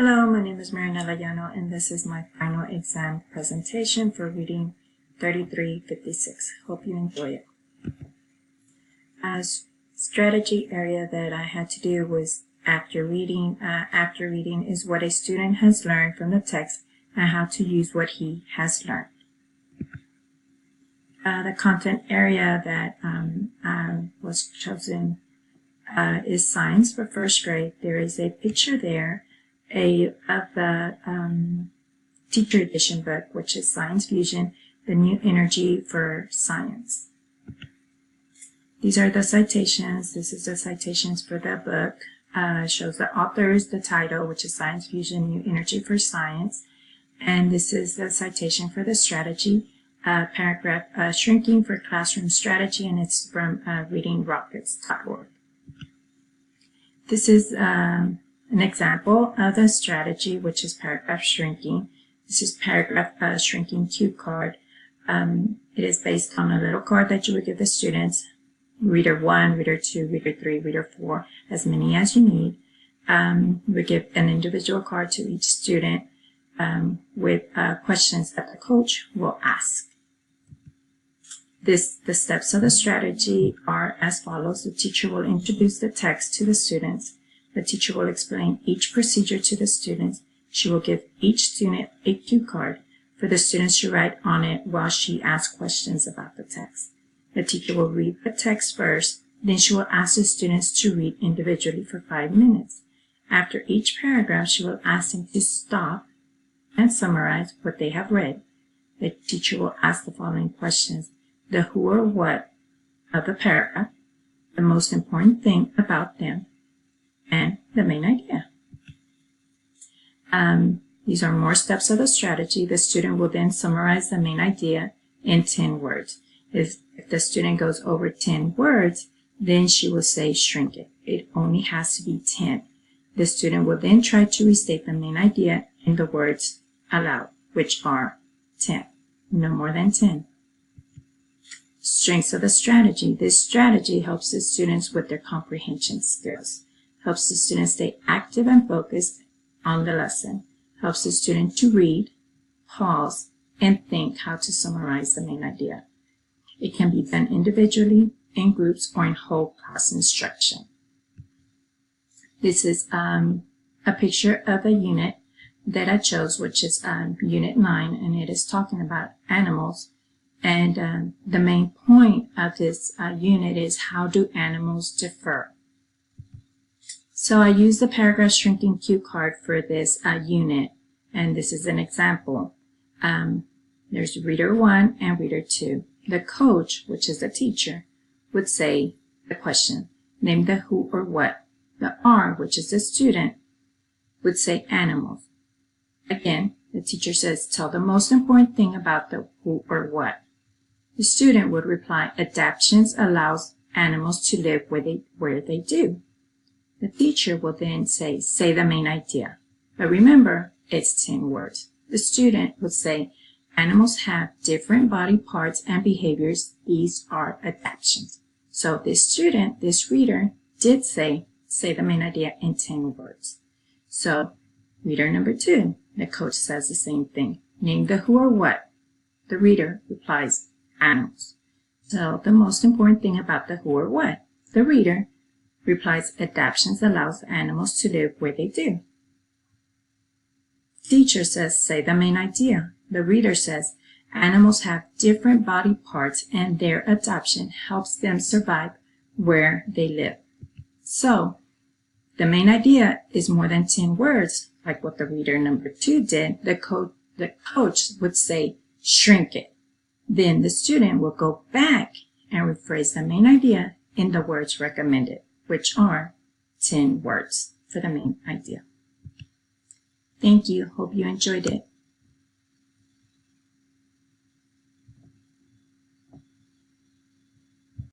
Hello, my name is Marinella Llano, and this is my final exam presentation for reading 3356. Hope you enjoy it. As strategy area that I had to do was after reading. After reading is what a student has learned from the text and how to use what he has learned. The content area that was chosen is science for first grade. There is a picture there of the teacher edition book, which is Science Fusion, the New Energy for Science. These are the citations. This is the citations for the book. Shows the authors, the title, which is Science Fusion, New Energy for Science. And this is the citation for the strategy, paragraph Shrinking for Classroom Strategy, and it's from readingrockets.org. This is an example of the strategy, which is paragraph shrinking. This is paragraph shrinking cue card. It is based on a little card that you would give the students, reader 1, reader 2, reader 3, reader 4, as many as you need. We give an individual card to each student with questions that the coach will ask. The steps of the strategy are as follows. The teacher will introduce the text to the students. The teacher will explain each procedure to the students. She will give each student a cue card for the students to write on it while she asks questions about the text. The teacher will read the text first, then she will ask the students to read individually for 5 minutes. After each paragraph, she will ask them to stop and summarize what they have read. The teacher will ask the following questions: the who or what of the paragraph, the most important thing about them, and the main idea. These are more steps of the strategy. The student will then summarize the main idea in 10 words. If the student goes over 10 words, then she will say shrink it. It only has to be 10. The student will then try to restate the main idea in the words aloud, which are 10, no more than 10. Strengths of the strategy. This strategy helps the students with their comprehension skills, helps the student stay active and focused on the lesson, helps the student to read, pause, and think how to summarize the main idea. It can be done individually, in groups, or in whole class instruction. This is a picture of a unit that I chose, which is Unit 9, and it is talking about animals. And the main point of this unit is, how do animals differ? So I used the paragraph shrinking cue card for this unit, and this is an example. There's reader 1 and reader 2. The coach, which is the teacher, would say the question, name the who or what. The R, which is the student, would say animals. Again, the teacher says, tell the most important thing about the who or what. The student would reply, adaptations allows animals to live where they do. The teacher will then say the main idea. But remember, it's 10 words. The student would say, animals have different body parts and behaviors. These are adaptations. So this student, this reader, did say the main idea in 10 words. So reader number 2, the coach says the same thing. Name the who or what. The reader replies, animals. So the most important thing about the who or what. The reader replies, adaptations allows animals to live where they do. Teacher says, say the main idea. The reader says, animals have different body parts and their adaptation helps them survive where they live. So the main idea is more than 10 words, like what the reader number 2 did. The coach would say, shrink it. Then the student will go back and rephrase the main idea in the words recommended, which are 10 words for the main idea. Thank you. Hope you enjoyed it.